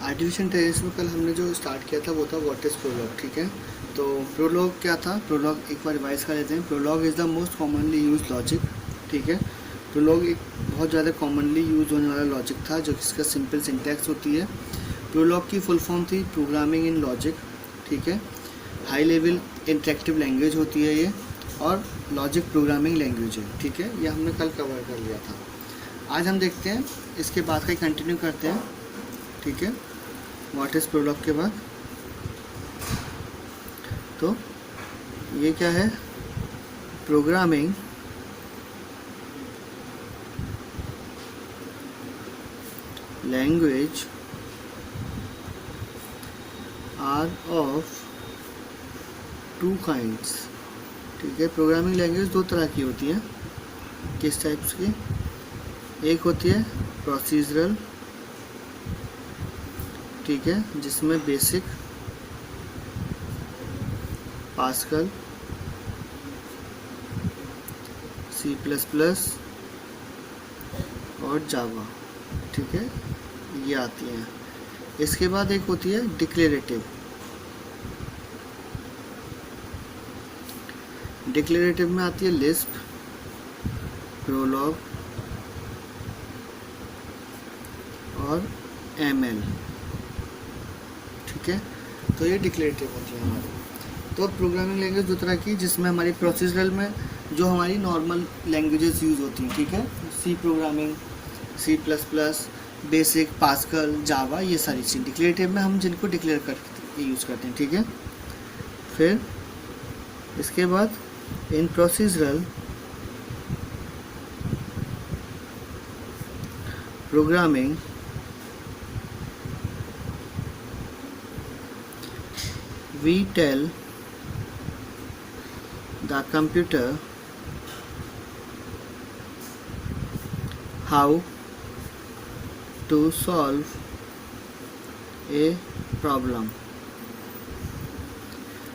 Artificial intelligence में कल हमने जो स्टार्ट किया था वो था व्हाट इज़ प्रोलॉग, ठीक है। तो प्रोलॉग क्या था, प्रोलॉग एक बार रिवाइज कर लेते हैं। Prolog is the most commonly use logic, ठीक है। प्रोलॉग एक बहुत ज़्यादा कॉमनली यूज होने वाला लॉजिक था जो जिसका सिंपल सिंटैक्स होती है। प्रोलॉग की फुल फॉर्म थी प्रोग्रामिंग इन लॉजिक, ठीक है। हाई लेवल इंटरेक्टिव लैंग्वेज होती है ये, और लॉजिक प्रोग्रामिंग लैंग्वेज है, ठीक है। ये हमने कल कवर कर लिया था। आज हम देखते हैं इसके बाद का कंटिन्यू करते हैं, ठीक है। व्हाट इज़ प्रोलॉग के बाद तो ये क्या है, programming language are of two kinds, ठीक है। प्रोग्रामिंग लैंग्वेज दो तरह की होती है। किस टाइप्स की, एक होती है प्रोसीजरल, ठीक है, जिसमें बेसिक, पास्कल, C++ और जावा, ठीक है, ये आती हैं। इसके बाद एक होती है डिक्लेरेटिव। डिक्लेरेटिव में आती है लिस्प, प्रोलॉग और ML, ठीक है। तो ये डिक्लेरेटिव होती है हमारी। तो प्रोग्रामिंग लैंग्वेज दो तरह की, जिसमें हमारी प्रोसीजरल में जो हमारी नॉर्मल लैंग्वेजेस यूज़ होती हैं, ठीक है, C programming, C++, BASIC, Pascal, Java, ये सारी चीज़। डिक्लेरेटिव में हम जिनको डिक्लेयर करके यूज़ करते हैं, ठीक है। फिर इसके बाद in procedural programming we tell the computer how to solve a problem।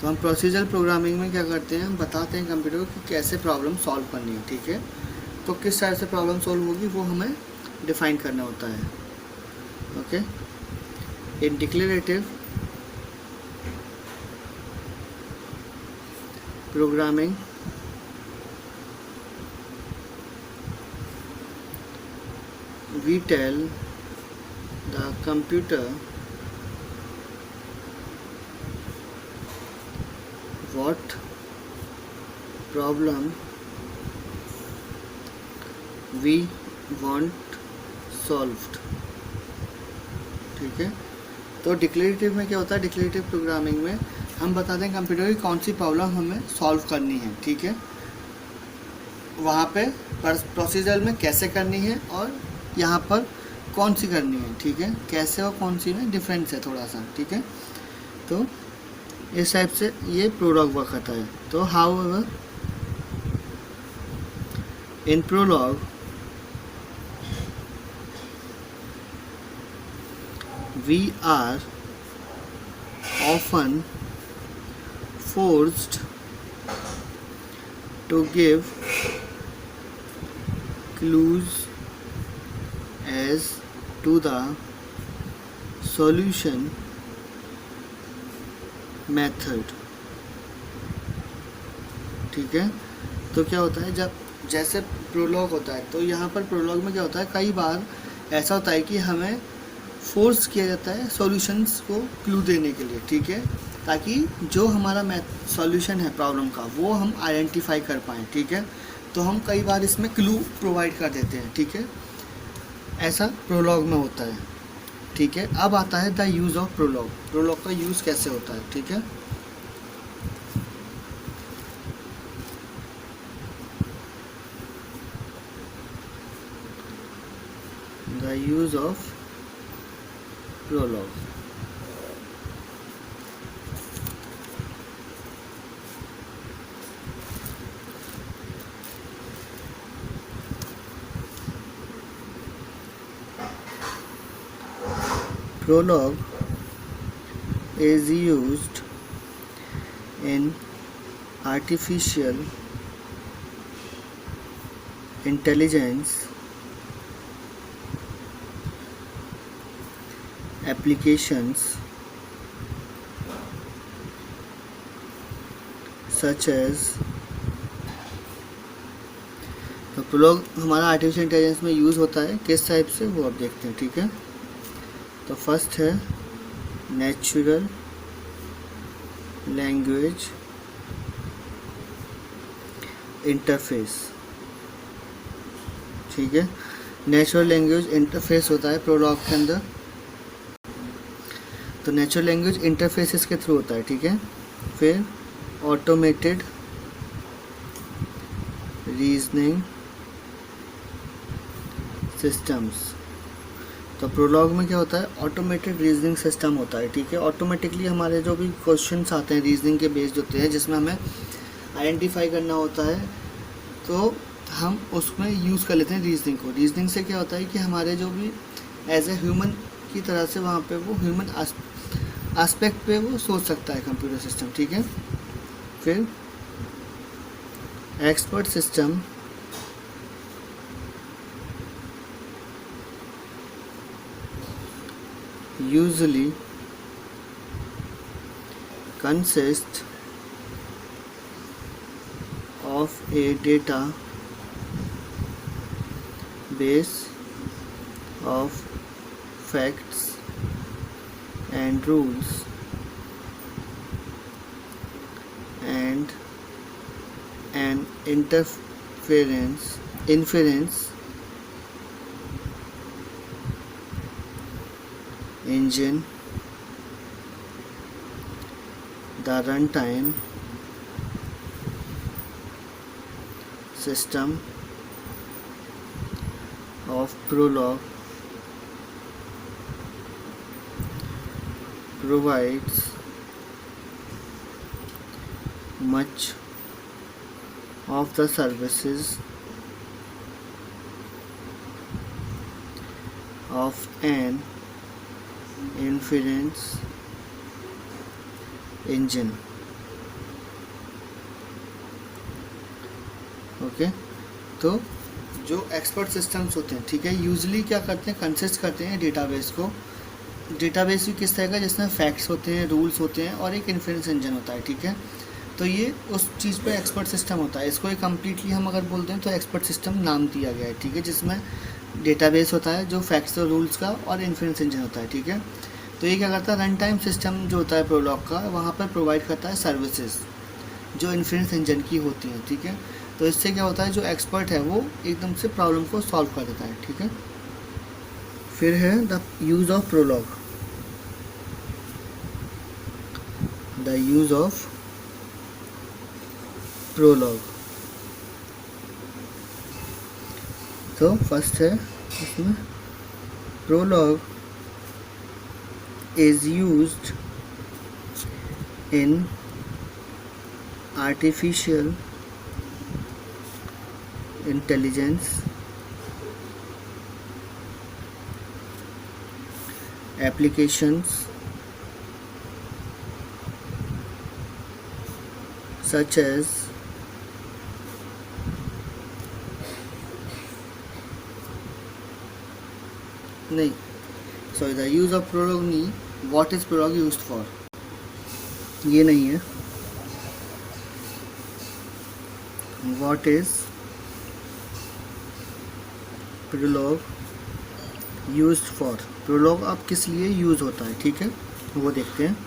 तो हम प्रोसीजरल प्रोग्रामिंग में क्या करते हैं, हम बताते हैं कंप्यूटर को कि कैसे प्रॉब्लम सॉल्व करनी है, ठीक है। तो किस टाइप से प्रॉब्लम सॉल्व होगी वो हमें डिफाइन करना होता है, okay. In declarative programming we tell the computer what problem we want solved, ठीक है। तो डिक्लेरेटिव में क्या होता है, डिक्लेरेटिव प्रोग्रामिंग में हम बताते हैं कंप्यूटर की कौन सी प्रॉब्लम हमें सॉल्व करनी है, ठीक है। वहाँ पे प्रोसीजर में कैसे करनी है और यहाँ पर कौन सी करनी है, ठीक है। कैसे और कौन सी में डिफरेंस है थोड़ा सा, ठीक है। तो इस टाइप से ये प्रोलॉग वर्क करता है। तो how in Prolog we are often forced to give clues as to the solution method, ठीक है। तो क्या होता है, जब जैसे प्रोलॉग होता है तो यहाँ पर प्रोलॉग में क्या होता है, कई बार ऐसा होता है कि हमें फोर्स किया जाता है सॉल्यूशंस को क्लू देने के लिए, ठीक है, ताकि जो हमारा सॉल्यूशन है प्रॉब्लम का वो हम आइडेंटिफाई कर पाएँ, ठीक है। तो हम कई बार इसमें क्लू प्रोवाइड कर देते हैं, ठीक है। ऐसा प्रोलॉग में होता है, ठीक है। अब आता है the use of Prolog. Prolog का यूज़ कैसे होता है, ठीक है। The use of Prolog. Prologue is used in artificial intelligence applications such as, तो प्रोलॉग हमारा आर्टिफिशियल इंटेलिजेंस में यूज़ होता है किस टाइप से, वो आप देखते हैं, ठीक है। तो फर्स्ट है नेचुरल लैंग्वेज इंटरफेस, ठीक है। नेचुरल लैंग्वेज इंटरफेस होता है प्रोलॉग के अंदर, तो नेचुरल लैंग्वेज इंटरफेसेस के थ्रू होता है, ठीक है। फिर ऑटोमेटेड रीजनिंग सिस्टम्स, तो प्रोलॉग में क्या होता है, ऑटोमेटेड रीजनिंग सिस्टम होता है, ठीक है। ऑटोमेटिकली हमारे जो भी क्वेश्चंस आते हैं रीजनिंग के बेस्ड होते हैं, जिसमें हमें आइडेंटिफाई करना होता है, तो हम उसमें यूज़ कर लेते हैं रीजनिंग को। रीजनिंग से क्या होता है कि हमारे जो भी एज ए ह्यूमन की तरह से वहाँ पे वो ह्यूमन एस्पेक्ट पे वो सोच सकता है कंप्यूटर सिस्टम, ठीक है। फिर expert system usually consist of a data base of facts and rules and an inference engine. The runtime system of Prolog provides much of the services of an inference engine, okay. तो जो expert systems होते हैं, ठीक है, usually क्या करते हैं, consist करते हैं डेटाबेस को। डेटाबेस भी किस तरह का, जिसमें फैक्ट्स होते हैं, रूल्स होते हैं और एक इन्फेरेंस इंजन होता है, ठीक है। तो ये उस चीज़ पे एक्सपर्ट सिस्टम होता है। इसको एक कम्प्लीटली हम अगर बोलते हैं तो एक्सपर्ट सिस्टम नाम दिया गया है, ठीक है, जिसमें डेटाबेस होता है जो फैक्ट्स और रूल्स का और इन्फेरेंस इंजन होता है, ठीक है। तो ये क्या करता है, रन टाइम सिस्टम जो होता है प्रोलॉग का, वहाँ पर प्रोवाइड करता है सर्विसेज जो इन्फेरेंस इंजन की होती हैं, ठीक है। तो इससे क्या होता है, जो एक्सपर्ट है वो एकदम से प्रॉब्लम को सॉल्व कर देता है, ठीक है। फिर है the use of Prolog, the use of Prolog. तो फर्स्ट है इसमें Prolog is used in artificial intelligence applications such as नहीं, sorry, the use of Prolog नहीं, what is Prolog used for, ये नहीं है। What is Prolog used for, Prolog अब किस लिए यूज़ होता है, ठीक है, वो देखते हैं।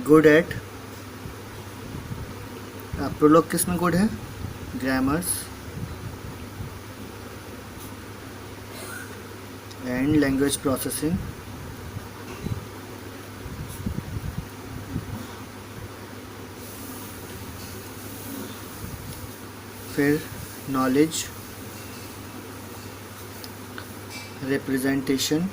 गुड एट, प्रोलॉग किस में गुड है, ग्रामर्स एंड लैंग्वेज प्रोसेसिंग, फिर knowledge representation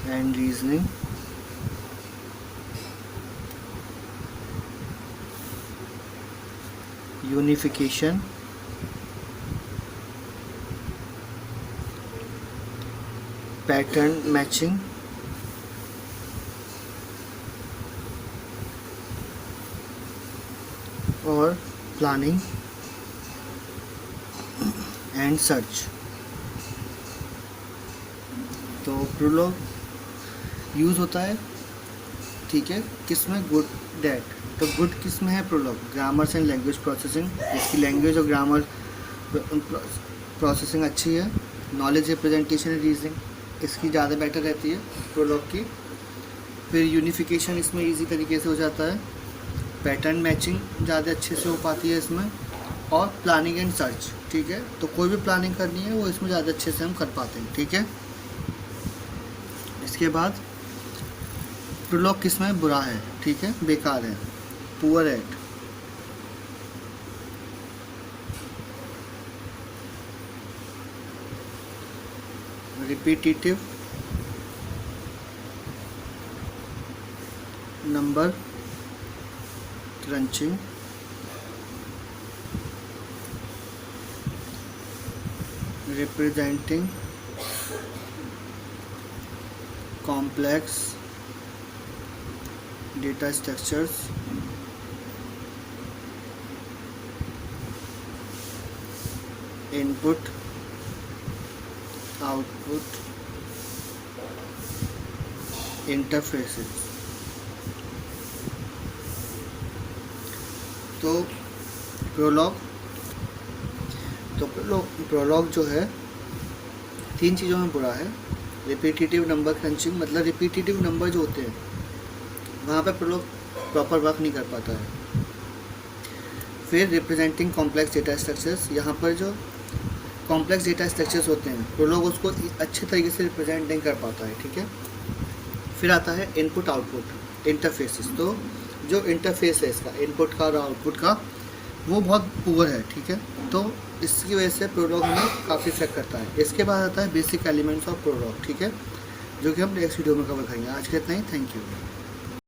and reasoning, unification, pattern matching, और प्लानिंग एंड सर्च। तो प्रोलॉग यूज़ होता है, ठीक है, किस में, गुड डैट। तो गुड किस में है, Prolog, grammars and language processing, इसकी लैंग्वेज और ग्रामर प्रोसेसिंग अच्छी है। नॉलेज रिप्रेजेंटेशन एंड रीजनिंग इसकी ज़्यादा बेटर रहती है प्रोलॉग की। फिर यूनिफिकेशन इसमें इजी तरीके से हो जाता है। पैटर्न मैचिंग ज़्यादा अच्छे से हो पाती है इसमें। और प्लानिंग एंड सर्च, ठीक है, तो कोई भी प्लानिंग करनी है वो इसमें ज़्यादा अच्छे से हम कर पाते हैं, ठीक है। इसके बाद प्रोलॉग किस में बुरा है, ठीक है, बेकार है, poor at. Repetitive, number crunching, representing complex data structures, input output interfaces। तो प्रोलॉग जो है 3 चीज़ों में बुरा है। रिपीटिटिव, नंबर क्रंचिंग, मतलब रिपीटिटिव नंबर जो होते हैं वहाँ पे प्रोलॉग प्रॉपर वर्क नहीं कर पाता है। फिर रिप्रेजेंटिंग कॉम्प्लेक्स डेटा स्ट्रक्चर्स, यहाँ पर जो कॉम्प्लेक्स डेटा स्ट्रक्चर्स होते हैं प्रोलॉग उसको अच्छे तरीके से रिप्रेजेंट नहीं कर पाता है, ठीक है। फिर आता है इनपुट आउटपुट इंटरफेसेस। तो जो इंटरफेस है इसका, इनपुट का और आउटपुट का, वो बहुत पुअर है, ठीक है। तो इसकी वजह से प्रोलॉग हमें काफ़ी इफेक्ट करता है। इसके बाद आता है बेसिक एलिमेंट्स ऑफ प्रोलॉग, ठीक है, जो कि हम नेक्स्ट वीडियो में कवर करेंगे। आज के इतना ही, थैंक यू।